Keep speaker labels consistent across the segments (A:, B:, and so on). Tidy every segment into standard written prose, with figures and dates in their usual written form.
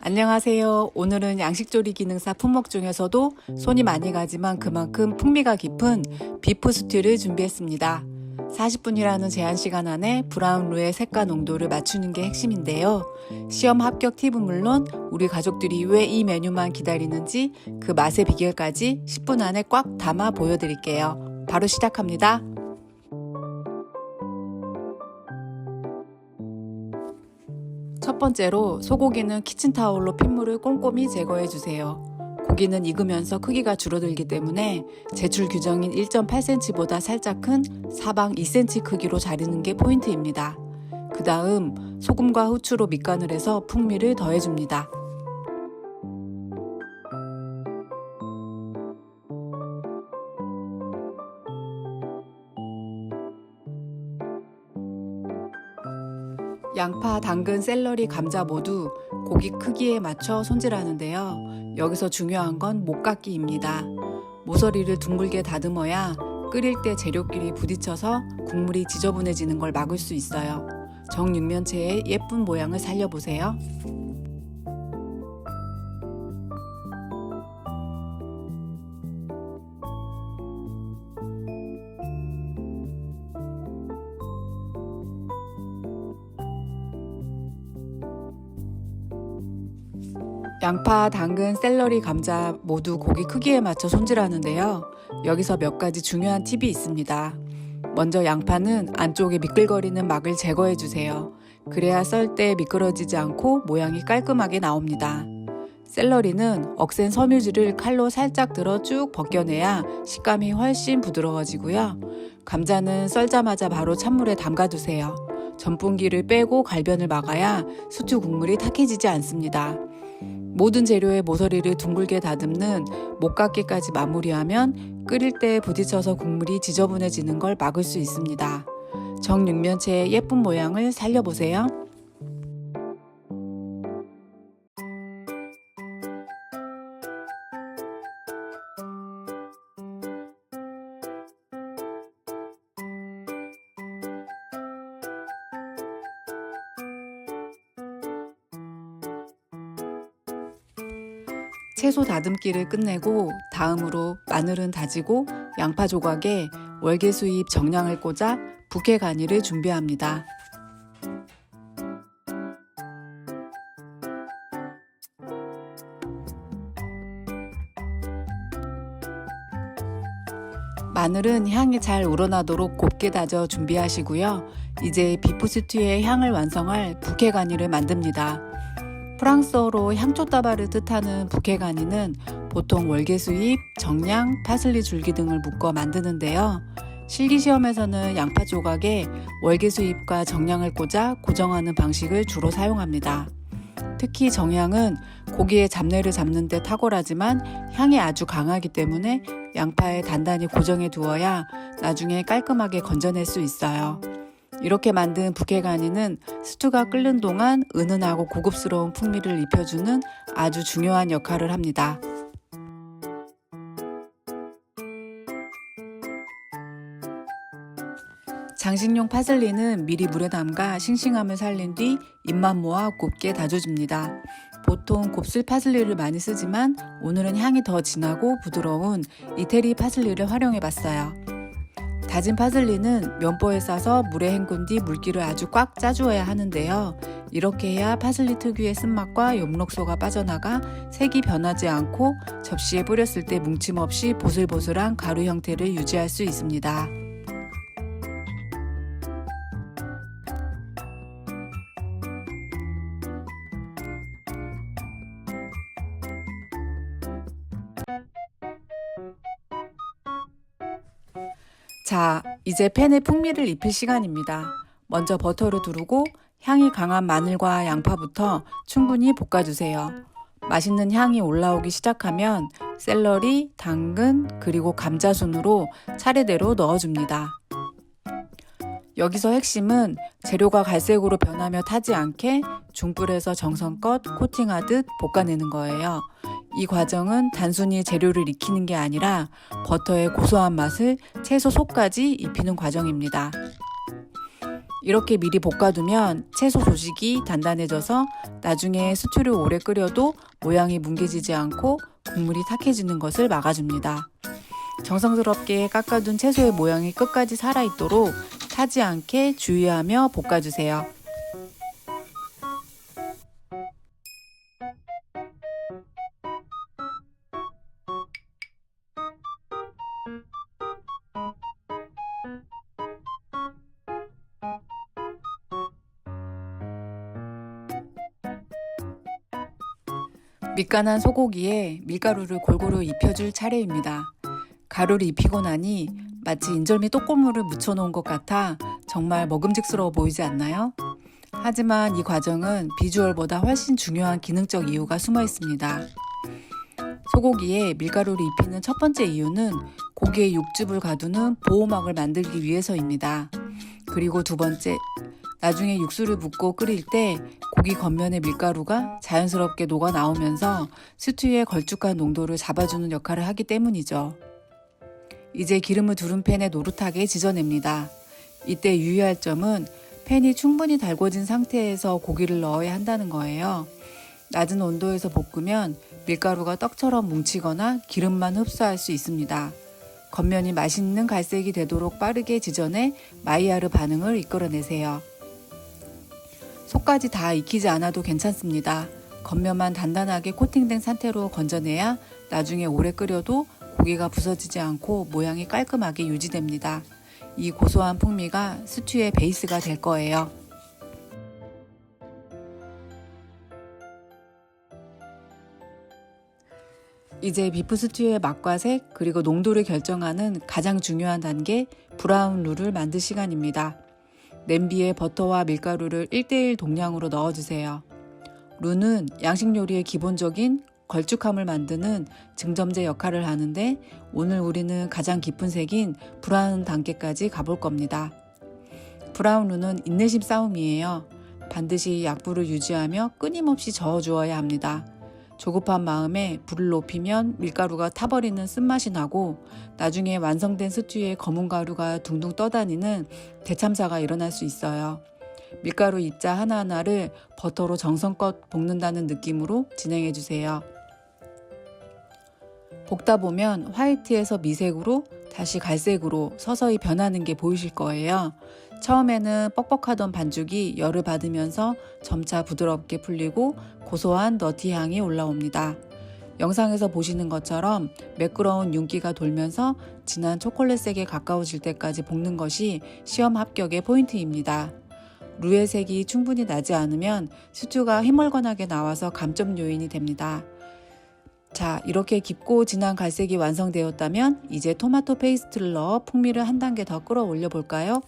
A: 안녕하세요. 오늘은 양식조리 기능사 품목 중에서도 손이 많이 가지만 그만큼 풍미가 깊은 비프 스튜를 준비했습니다. 40분이라는 제한 시간 안에 브라운루의 색과 농도를 맞추는 게 핵심인데요. 시험 합격 팁은 물론 우리 가족들이 왜 이 메뉴만 기다리는지 그 맛의 비결까지 10분 안에 꽉 담아 보여드릴게요. 바로 시작합니다. 첫 번째로 소고기는 키친타올로 핏물을 꼼꼼히 제거해주세요. 고기는 익으면서 크기가 줄어들기 때문에 제출 규정인 1.8cm보다 살짝 큰 사방 2cm 크기로 자르는 게 포인트입니다. 그 다음 소금과 후추로 밑간을 해서 풍미를 더해줍니다. 양파, 당근, 샐러리, 감자 모두 고기 크기에 맞춰 손질하는데요. 여기서 중요한 건 목깎기입니다. 모서리를 둥글게 다듬어야 끓일 때 재료끼리 부딪혀서 국물이 지저분해지는 걸 막을 수 있어요. 정육면체의 예쁜 모양을 살려보세요. 양파, 당근, 샐러리, 감자 모두 고기 크기에 맞춰 손질하는데요. 여기서 몇 가지 중요한 팁이 있습니다. 먼저 양파는 안쪽에 미끌거리는 막을 제거해주세요. 그래야 썰 때 미끄러지지 않고 모양이 깔끔하게 나옵니다. 샐러리는 억센 섬유질을 칼로 살짝 들어 쭉 벗겨내야 식감이 훨씬 부드러워지고요. 감자는 썰자마자 바로 찬물에 담가두세요. 전분기를 빼고 갈변을 막아야 스튜 국물이 탁해지지 않습니다. 모든 재료의 모서리를 둥글게 다듬는 목깎기까지 마무리하면 끓일 때 부딪혀서 국물이 지저분해지는 걸 막을 수 있습니다. 정육면체의 예쁜 모양을 살려보세요. 채소 다듬기를 끝내고 다음으로 마늘은 다지고 양파 조각에 월계수잎 정량을 꽂아 부케 가니를 준비합니다. 마늘은 향이 잘 우러나도록 곱게 다져 준비하시고요. 이제 비프 스튜의 향을 완성할 부케 가니를 만듭니다. 프랑스어로 향초다발을 뜻하는 부케 가니는 보통 월계수잎, 정량, 파슬리 줄기 등을 묶어 만드는데요. 실기시험에서는 양파 조각에 월계수잎과 정량을 꽂아 고정하는 방식을 주로 사용합니다. 특히 정량은 고기의 잡내를 잡는 데 탁월하지만 향이 아주 강하기 때문에 양파에 단단히 고정해 두어야 나중에 깔끔하게 건져낼 수 있어요. 이렇게 만든 부케 가니는 스튜가 끓는 동안 은은하고 고급스러운 풍미를 입혀주는 아주 중요한 역할을 합니다. 장식용 파슬리는 미리 물에 담가 싱싱함을 살린 뒤 잎만 모아 곱게 다져줍니다. 보통 곱슬 파슬리를 많이 쓰지만 오늘은 향이 더 진하고 부드러운 이태리 파슬리를 활용해봤어요. 다진 파슬리는 면보에 싸서 물에 헹군 뒤 물기를 아주 꽉 짜주어야 하는데요. 이렇게 해야 파슬리 특유의 쓴맛과 엽록소가 빠져나가 색이 변하지 않고 접시에 뿌렸을 때 뭉침 없이 보슬보슬한 가루 형태를 유지할 수 있습니다. 자, 이제 팬에 풍미를 입힐 시간입니다. 먼저 버터를 두르고 향이 강한 마늘과 양파부터 충분히 볶아주세요. 맛있는 향이 올라오기 시작하면 샐러리, 당근, 그리고 감자 순으로 차례대로 넣어줍니다. 여기서 핵심은 재료가 갈색으로 변하며 타지 않게 중불에서 정성껏 코팅하듯 볶아내는 거예요. 이 과정은 단순히 재료를 익히는 게 아니라 버터의 고소한 맛을 채소 속까지 입히는 과정입니다. 이렇게 미리 볶아두면 채소 조직이 단단해져서 나중에 스튜를 오래 끓여도 모양이 뭉개지지 않고 국물이 탁해지는 것을 막아줍니다. 정성스럽게 깎아둔 채소의 모양이 끝까지 살아있도록 타지 않게 주의하며 볶아주세요. 밑간한 소고기에 밀가루를 골고루 입혀줄 차례입니다. 가루를 입히고 나니 마치 인절미 떡고물을 묻혀놓은 것 같아 정말 먹음직스러워 보이지 않나요? 하지만 이 과정은 비주얼보다 훨씬 중요한 기능적 이유가 숨어 있습니다. 소고기에 밀가루를 입히는 첫 번째 이유는 고기의 육즙을 가두는 보호막을 만들기 위해서입니다. 그리고 두 번째, 나중에 육수를 붓고 끓일 때 고기 겉면의 밀가루가 자연스럽게 녹아 나오면서 스튜의 걸쭉한 농도를 잡아주는 역할을 하기 때문이죠. 이제 기름을 두른 팬에 노릇하게 지져냅니다. 이때 유의할 점은 팬이 충분히 달궈진 상태에서 고기를 넣어야 한다는 거예요. 낮은 온도에서 볶으면 밀가루가 떡처럼 뭉치거나 기름만 흡수할 수 있습니다. 겉면이 맛있는 갈색이 되도록 빠르게 지져내 마이야르 반응을 이끌어내세요. 속까지 다 익히지 않아도 괜찮습니다. 겉면만 단단하게 코팅된 상태로 건져내야 나중에 오래 끓여도 고기가 부서지지 않고 모양이 깔끔하게 유지됩니다. 이 고소한 풍미가 스튜의 베이스가 될 거예요. 이제 비프 스튜의 맛과 색 그리고 농도를 결정하는 가장 중요한 단계 브라운 룰을 만들 시간입니다. 냄비에 버터와 밀가루를 1:1 동량으로 넣어주세요. 룰은 양식 요리의 기본적인 걸쭉함을 만드는 증점제 역할을 하는데 오늘 우리는 가장 깊은 색인 브라운 단계까지 가볼 겁니다. 브라운 룰은 인내심 싸움이에요. 반드시 약불을 유지하며 끊임없이 저어주어야 합니다. 조급한 마음에 불을 높이면 밀가루가 타버리는 쓴맛이 나고 나중에 완성된 스튜에 검은 가루가 둥둥 떠다니는 대참사가 일어날 수 있어요. 밀가루 입자 하나하나를 버터로 정성껏 볶는다는 느낌으로 진행해 주세요. 볶다 보면 화이트에서 미색으로 다시 갈색으로 서서히 변하는 게 보이실 거예요. 처음에는 뻑뻑하던 반죽이 열을 받으면서 점차 부드럽게 풀리고 고소한 너티 향이 올라옵니다. 영상에서 보시는 것처럼 매끄러운 윤기가 돌면서 진한 초콜릿색에 가까워질 때까지 볶는 것이 시험 합격의 포인트입니다. 루의 색이 충분히 나지 않으면 스튜가 희멀건하게 나와서 감점 요인이 됩니다. 자, 이렇게 깊고 진한 갈색이 완성되었다면 이제 토마토 페이스트를 넣어 풍미를 한 단계 더 끌어올려 볼까요?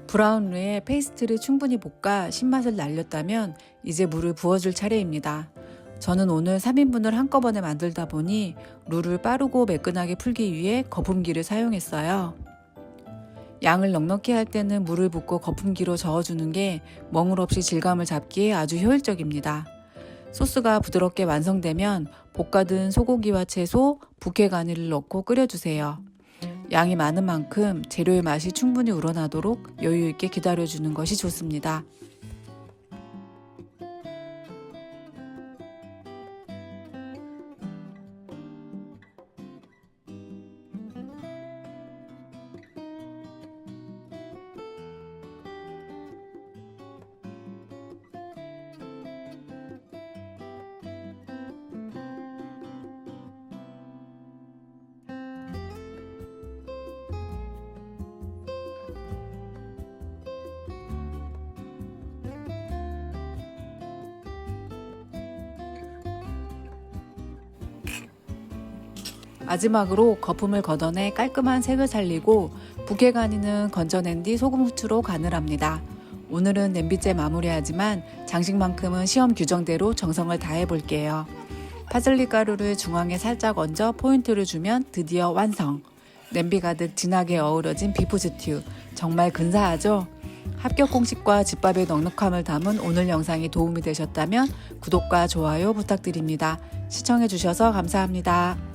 A: 브라운 루에 페이스트를 충분히 볶아 신맛을 날렸다면 이제 물을 부어줄 차례입니다. 저는 오늘 3인분을 한꺼번에 만들다 보니 루를 빠르고 매끈하게 풀기 위해 거품기를 사용했어요. 양을 넉넉히 할 때는 물을 붓고 거품기로 저어주는 게 멍울 없이 질감을 잡기에 아주 효율적입니다. 소스가 부드럽게 완성되면 볶아둔 소고기와 채소, 부케 가니를 넣고 끓여주세요. 양이 많은 만큼 재료의 맛이 충분히 우러나도록 여유 있게 기다려주는 것이 좋습니다. 마지막으로 거품을 걷어내 깔끔한 색을 살리고 부케 가니는 건져낸 뒤 소금 후추로 간을 합니다. 오늘은 냄비째 마무리하지만 장식만큼은 시험 규정대로 정성을 다해 볼게요. 파슬리 가루를 중앙에 살짝 얹어 포인트를 주면 드디어 완성! 냄비 가득 진하게 어우러진 비프 스튜, 정말 근사하죠? 합격 공식과 집밥의 넉넉함을 담은 오늘 영상이 도움이 되셨다면 구독과 좋아요 부탁드립니다. 시청해주셔서 감사합니다.